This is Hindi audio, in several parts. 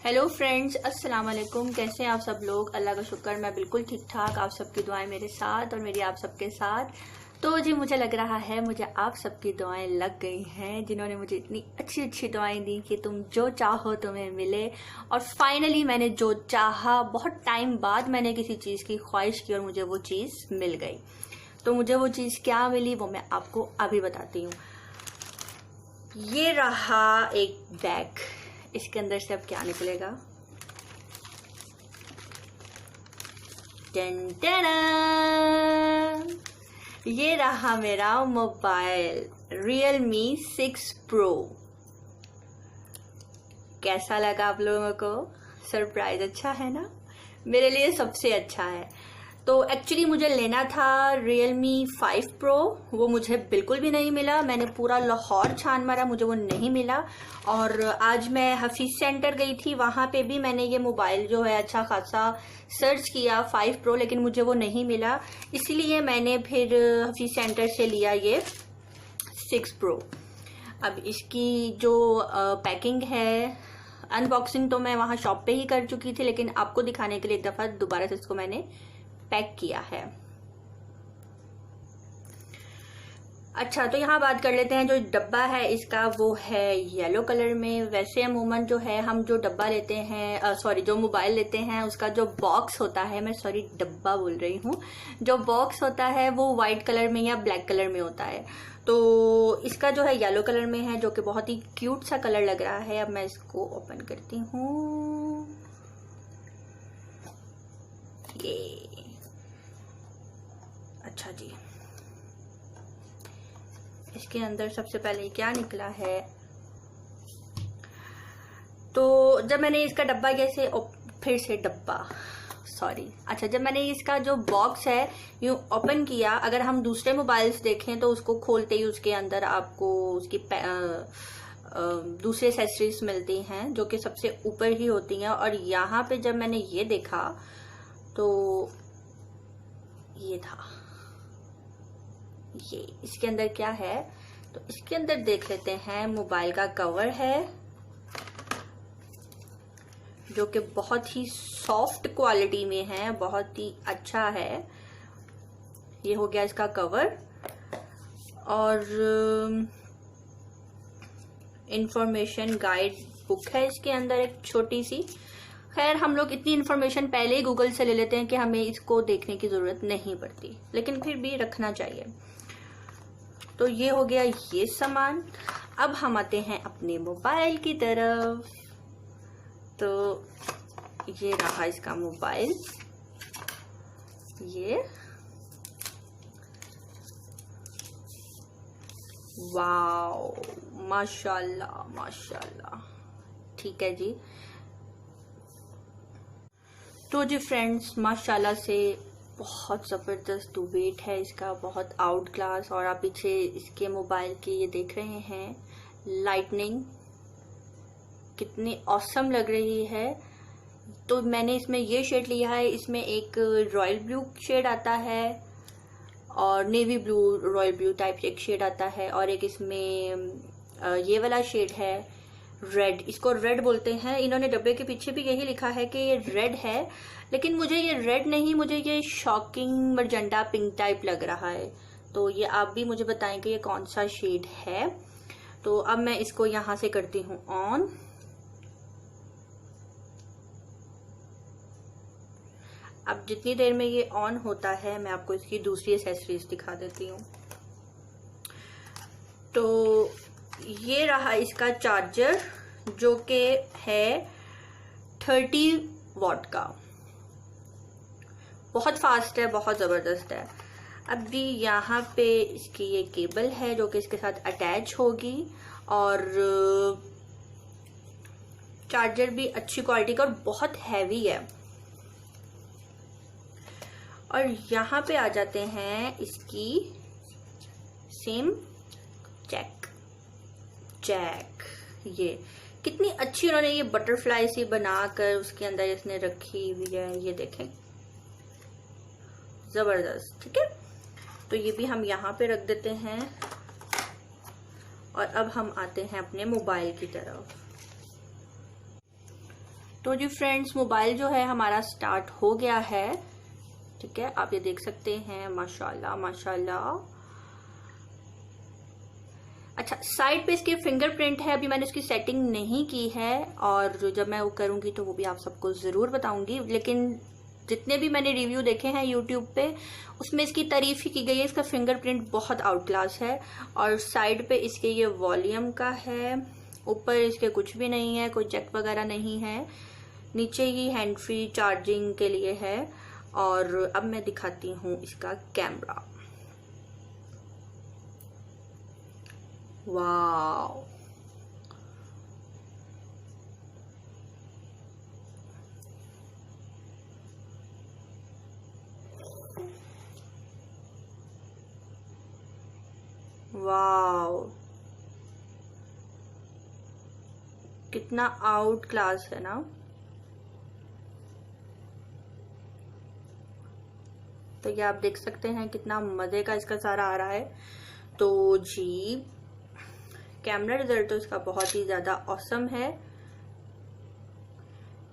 हेलो फ्रेंड्स, अस्सलाम वालेकुम। कैसे हैं आप सब लोग? अल्लाह का शुक्र मैं बिल्कुल ठीक ठाक। आप सबकी दुआएं मेरे साथ और मेरी आप सबके साथ। तो जी मुझे लग रहा है मुझे आप सबकी दुआएं लग गई हैं, जिन्होंने मुझे इतनी अच्छी अच्छी दुआएं दी कि तुम जो चाहो तुम्हें मिले। और फाइनली मैंने जो चाहा, बहुत टाइम बाद मैंने किसी चीज़ की ख्वाहिश की और मुझे वो चीज़ मिल गई। तो मुझे वो चीज़ क्या मिली वो मैं आपको अभी बताती हूँ। ये रहा एक बैग। इसके अंदर से अब क्या निकलेगा? टन टन, ये रहा मेरा मोबाइल Realme 6 Pro। कैसा लगा आप लोगों को? सरप्राइज अच्छा है ना? मेरे लिए सबसे अच्छा है। तो एक्चुअली मुझे लेना था Realme 5 Pro, वो मुझे बिल्कुल भी नहीं मिला। मैंने पूरा लाहौर छान मारा, मुझे वो नहीं मिला। और आज मैं हफीज सेंटर गई थी, वहां पे भी मैंने ये मोबाइल जो है अच्छा खासा सर्च किया 5 Pro, लेकिन मुझे वो नहीं मिला। इसलिए मैंने फिर हफीज सेंटर से लिया ये 6 Pro। अब इसकी जो पैकिंग है, अनबॉक्सिंग तो मैं वहां शॉप पे ही कर चुकी थी, लेकिन आपको दिखाने के लिए एक दफा दोबारा से इसको मैंने पैक किया है। अच्छा, तो यहाँ बात कर लेते हैं। जो डब्बा है इसका वो है येलो कलर में। वैसे अमूमन जो है हम जो डब्बा लेते हैं, जो मोबाइल लेते हैं, उसका जो बॉक्स होता है, मैं डब्बा बोल रही हूँ, जो बॉक्स होता है वो वाइट कलर में या ब्लैक कलर में होता है। तो इसका जो है येलो कलर में है, जो कि बहुत ही क्यूट सा कलर लग रहा है। अब मैं इसको ओपन करती हूँ। ये अच्छा जी, इसके अंदर सबसे पहले क्या निकला है? तो जब मैंने इसका डब्बा अच्छा, जब मैंने इसका जो बॉक्स है यूं ओपन किया, अगर हम दूसरे मोबाइल्स देखें तो उसको खोलते ही उसके अंदर आपको उसकी दूसरे एक्सेसरीज मिलती हैं जो कि सबसे ऊपर ही होती हैं। और यहाँ पे जब मैंने ये देखा तो ये था। ये इसके अंदर क्या है? तो इसके अंदर देख लेते हैं। मोबाइल का कवर है जो कि बहुत ही सॉफ्ट क्वालिटी में है, बहुत ही अच्छा है। ये हो गया इसका कवर। और इंफॉर्मेशन गाइड बुक है इसके अंदर एक छोटी सी। खैर, हम लोग इतनी इन्फॉर्मेशन पहले ही गूगल से ले लेते हैं कि हमें इसको देखने की जरूरत नहीं पड़ती, लेकिन फिर भी रखना चाहिए। तो ये हो गया ये सामान। अब हम आते हैं अपने मोबाइल की तरफ। तो ये रहा इसका मोबाइल। ये वाओ, माशाल्लाह माशाल्लाह। ठीक है जी। तो जी फ्रेंड्स, माशाल्लाह से बहुत ज़बरदस्त वेट है इसका, बहुत आउट क्लास। और आप पीछे इसके मोबाइल की ये देख रहे हैं लाइटनिंग कितनी ऑसम लग रही है। तो मैंने इसमें ये शेड लिया है। इसमें एक रॉयल ब्लू शेड आता है और navy blue, royal blue type एक शेड आता है, और एक इसमें ये वाला शेड है रेड। इसको रेड बोलते हैं। इन्होंने डब्बे के पीछे भी यही लिखा है कि ये रेड है, लेकिन मुझे ये रेड नहीं, मुझे ये शॉकिंग मरजेंटा पिंक टाइप लग रहा है। तो ये आप भी मुझे बताएं कि ये कौन सा शेड है। तो अब मैं इसको यहां से करती हूँ ऑन। अब जितनी देर में ये ऑन होता है मैं आपको इसकी दूसरी एक्सेसरीज दिखा देती हूँ। तो ये रहा इसका चार्जर जो कि है 30 वॉट का। बहुत फास्ट है, बहुत ज़बरदस्त है। अभी यहाँ पे इसकी ये केबल है जो कि इसके साथ अटैच होगी, और चार्जर भी अच्छी क्वालिटी का और बहुत हैवी है। और यहाँ पे आ जाते हैं इसकी सिम जैक। ये कितनी अच्छी उन्होंने ये बटरफ्लाई सी बनाकर उसके अंदर इसने रखी हुई है, ये देखें, जबरदस्त। ठीक है, तो ये भी हम यहाँ पे रख देते हैं। और अब हम आते हैं अपने मोबाइल की तरफ। तो जी फ्रेंड्स, मोबाइल जो है हमारा स्टार्ट हो गया है। ठीक है, आप ये देख सकते हैं। माशाल्लाह माशाल्लाह। अच्छा, साइड पे इसके फिंगरप्रिंट है। अभी मैंने इसकी सेटिंग नहीं की है, और जब मैं वो करूंगी तो वो भी आप सबको जरूर बताऊंगी। लेकिन जितने भी मैंने रिव्यू देखे हैं यूट्यूब पे, उसमें इसकी तारीफ ही की गई है। इसका फिंगरप्रिंट बहुत आउट क्लास है। और साइड पे इसके ये वॉल्यूम का है। ऊपर इसके कुछ भी नहीं है, कोई जैक वगैरह नहीं है। नीचे ही हैंड फ्री चार्जिंग के लिए है। और अब मैं दिखाती हूँ इसका कैमरा। वाव, वाव, कितना आउट क्लास है ना। तो ये आप देख सकते हैं कितना मजे का इसका सारा आ रहा है। तो जी, कैमरा रिजल्ट तो इसका बहुत ही ज्यादा ऑसम है,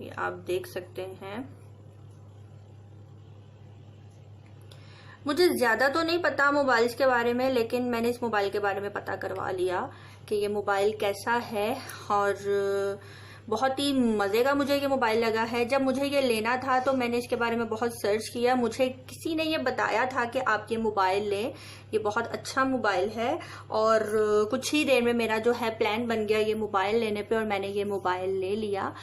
ये आप देख सकते हैं। मुझे ज्यादा तो नहीं पता मोबाइल्स के बारे में, लेकिन मैंने इस मोबाइल के बारे में पता करवा लिया कि ये मोबाइल कैसा है। और बहुत ही मजे का मुझे ये मोबाइल लगा है। जब मुझे ये लेना था तो मैंने इसके बारे में बहुत सर्च किया। मुझे किसी ने ये बताया था कि आप ये मोबाइल लें, ये बहुत अच्छा मोबाइल है। और कुछ ही देर में मेरा जो है प्लान बन गया ये मोबाइल लेने पे, और मैंने ये मोबाइल ले लिया।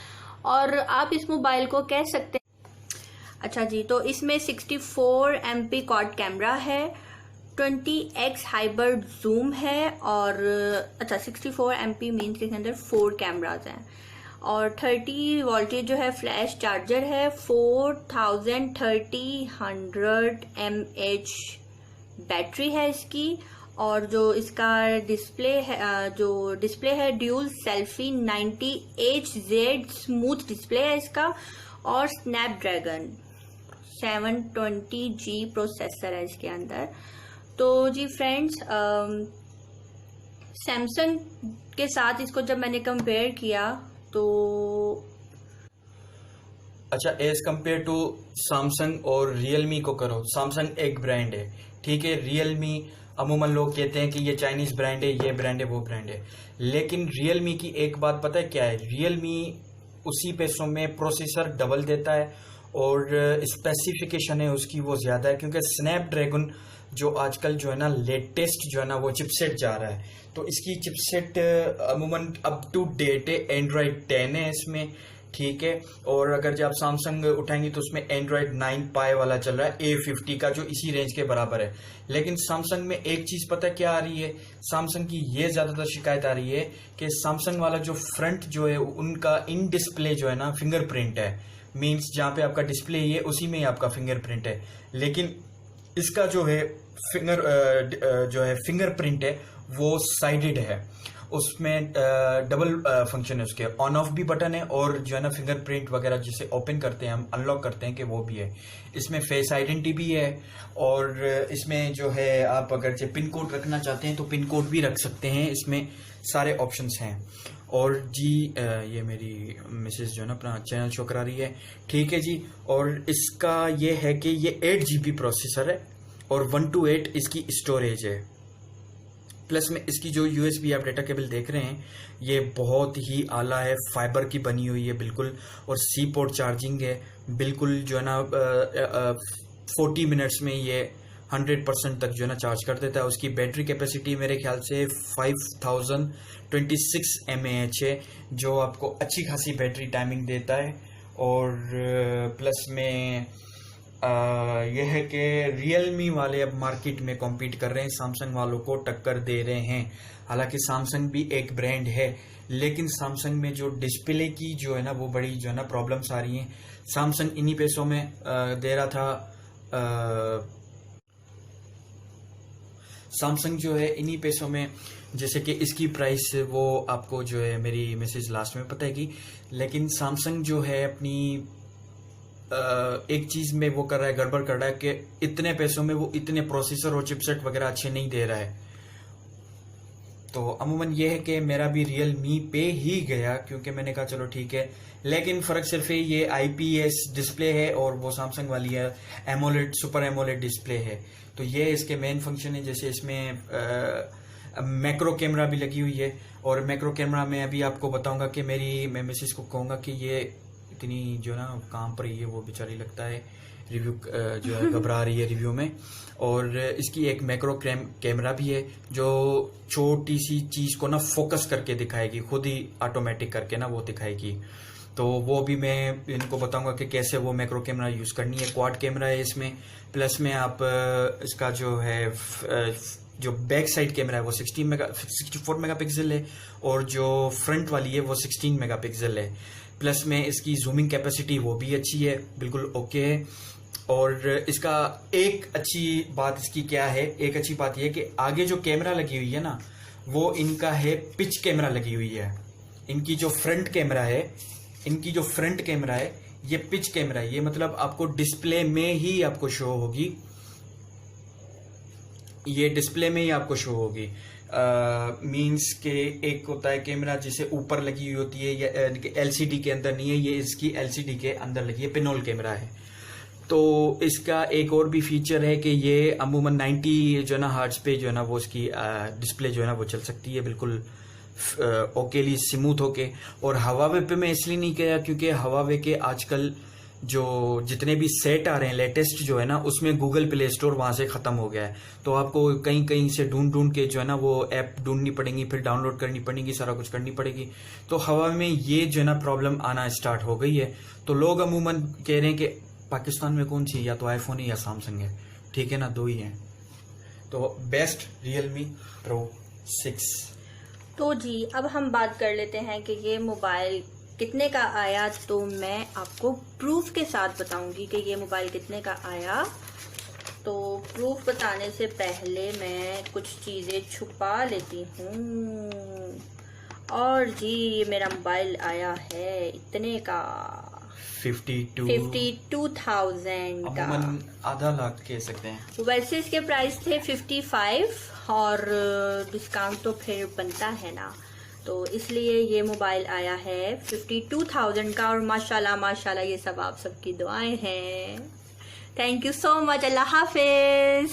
और आप इस मोबाइल को कह सकते हैं, अच्छा जी, तो इसमें 64 MP क्वाड कैमरा है, 20x हाइब्रिड जूम है। और अच्छा, 64 MP मीन्स के अंदर 4 कैमराज हैं। और 30 वोल्टेज जो है फ्लैश चार्जर है। 4030 mAh बैटरी है इसकी। और जो इसका डिस्प्ले है dual selfie 90Hz smooth display है इसका। और स्नैपड्रैगन 720G प्रोसेसर है इसके अंदर। तो जी फ्रेंड्स, सैमसंग के साथ इसको जब मैंने कंपेयर किया तो अच्छा, एज कम्पेयर टू सैमसंग और रियलमी को करो। सैमसंग एक ब्रांड है, ठीक है। रियलमी अमूमन लोग कहते हैं कि ये चाइनीज ब्रांड है, ये ब्रांड है, वो ब्रांड है। लेकिन रियलमी की एक बात पता है क्या है? रियलमी उसी पैसों में प्रोसेसर डबल देता है, और स्पेसिफिकेशन है उसकी वो ज्यादा है, क्योंकि स्नैपड्रैगन जो आजकल जो है ना लेटेस्ट जो है ना वो चिपसेट जा रहा है। तो इसकी चिपसेट अमूमन अप टू डेट है, एंड्रॉयड 10 है इसमें, ठीक है। और अगर जब आप सैमसंग उठाएंगे तो उसमें एंड्रॉयड 9 पाई वाला चल रहा है, A50 का, जो इसी रेंज के बराबर है। लेकिन सैमसंग में एक चीज पता क्या आ रही है? सैमसंग की ये ज्यादातर शिकायत आ रही है कि सैमसंग वाला जो फ्रंट जो है उनका इन डिस्प्ले जो है ना फिंगरप्रिंट है। मीन्स जहां पे आपका डिस्प्ले ही है उसी में ही आपका फिंगरप्रिंट है। लेकिन इसका जो है फिंगरप्रिंट है वो साइडेड है। उसमें डबल फंक्शन है उसके, ऑन ऑफ भी बटन है, और जो है ना फिंगरप्रिंट वगैरह जिसे ओपन करते हैं हम, अनलॉक करते हैं, कि वो भी है। इसमें फेस आइडेंटिटी भी है। और इसमें जो है आप अगर जो पिन कोड रखना चाहते हैं तो पिन कोड भी रख सकते हैं। इसमें सारे ऑप्शंस हैं। और जी ये मेरी मिसेज जो है ना अपना चैनल शो करा रही है, ठीक है जी। और इसका ये है कि ये 8GB प्रोसेसर है और 128 इसकी स्टोरेज है। प्लस में इसकी जो USB आप डेटा केबल देख रहे हैं ये बहुत ही आला है, फाइबर की बनी हुई है बिल्कुल। और C पोर्ट चार्जिंग है बिल्कुल, जो है ना 40 मिनट्स में ये 100% तक जो है ना चार्ज कर देता है। उसकी बैटरी कैपेसिटी मेरे ख्याल से 5026 mAh है, जो आपको अच्छी खासी बैटरी टाइमिंग देता है। और प्लस में यह है कि रियलमी वाले अब मार्केट में कॉम्पीट कर रहे हैं, सैमसंग वालों को टक्कर दे रहे हैं। हालांकि सैमसंग भी एक ब्रांड है, लेकिन सैमसंग में जो डिस्प्ले की जो है ना वो बड़ी जो है ना प्रॉब्लम्स आ रही हैं। सैमसंग इन्हीं पैसों में दे रहा था, सैमसंग जो है इन्हीं पैसों में, जैसे कि इसकी प्राइस वो आपको जो है मेरी मैसेज लास्ट में पता है कि। लेकिन सैमसंग जो है अपनी एक चीज में वो कर रहा है, गड़बड़ कर रहा है कि इतने पैसों में वो इतने प्रोसेसर और चिपसेट वगैरह अच्छे नहीं दे रहा है। तो अमूमन ये है कि मेरा भी रियल मी पे ही गया, क्योंकि मैंने कहा चलो ठीक है, लेकिन फर्क सिर्फ ये IPS डिस्प्ले है और वो सैमसंग वाली है एमोलेड, सुपर एमोलेड डिस्प्ले है। तो ये इसके मेन फंक्शन है, जैसे इसमें मैक्रो कैमरा भी लगी हुई है, और मैक्रो कैमरा में अभी आपको बताऊंगा कि मैं मिसेस को कहूंगा कि ये इतनी जो ना काम पर ही है, वो बेचारी लगता है रिव्यू जो है घबरा रही है रिव्यू में। और इसकी एक मैक्रो कैमरा भी है जो छोटी सी चीज को ना फोकस करके दिखाएगी, खुद ही ऑटोमेटिक करके ना वो दिखाएगी। तो वो भी मैं इनको बताऊंगा कि कैसे वो मैक्रो कैमरा यूज करनी है। क्वाड कैमरा है इसमें, प्लस में आप इसका जो है जो बैक साइड कैमरा है वो 64 मेगापिक्सल है, और जो फ्रंट वाली है वो 16 मेगापिक्सल है। प्लस में इसकी जूमिंग कैपेसिटी वो भी अच्छी है, बिल्कुल ओके है। और इसका एक अच्छी बात इसकी क्या है, एक अच्छी बात यह है कि आगे जो कैमरा लगी हुई है ना, वो इनका है पिच कैमरा लगी हुई है। इनकी जो फ्रंट कैमरा है ये पिच कैमरा है। ये मतलब आपको डिस्प्ले में ही आपको शो होगी, ये डिस्प्ले में ही आपको शो होगी। मीन्स के एक होता है कैमरा जिसे ऊपर लगी हुई होती है, या LCD के अंदर नहीं है, ये इसकी LCD के अंदर लगी है, पिनोल कैमरा है। तो इसका एक और भी फीचर है कि ये अमूमन 90 जो है ना हर्ट्ज पे जो है ना वो इसकी डिस्प्ले जो है ना वो चल सकती है बिल्कुल ओकेली स्मूथ होके। और हवावे पे मैं इसलिए नहीं किया क्योंकि हवावे के आजकल जो जितने भी सेट आ रहे हैं लेटेस्ट जो है ना, उसमें गूगल प्ले स्टोर वहां से खत्म हो गया है। तो आपको कहीं कहीं से ढूंढ के जो है ना वो ऐप ढूंढनी पड़ेगी, फिर डाउनलोड करनी पड़ेगी, सारा कुछ करनी पड़ेगी। तो हवा में ये जो है ना प्रॉब्लम आना स्टार्ट हो गई है। तो लोग अमूमन कह रहे हैं कि पाकिस्तान में कौन सी, या तो आईफोन है या सैमसंग है, ठीक है ना, दो ही हैं। तो बेस्ट Realme Pro 6। तो जी अब हम बात कर लेते हैं कि ये मोबाइल कितने का आया। तो मैं आपको प्रूफ के साथ बताऊंगी कि ये मोबाइल कितने का आया। तो प्रूफ बताने से पहले मैं कुछ चीज़ें छुपा लेती हूँ। और जी ये मेरा मोबाइल आया है इतने का, 52,000 का, आधा लाख कह सकते हैं। वैसे इसके प्राइस थे 55 और डिस्काउंट तो फिर बनता है ना, तो इसलिए ये मोबाइल आया है 52,000 का। और माशाल्लाह माशाल्लाह ये सब आप सबकी दुआएं हैं। Thank you so much. Allah Hafiz.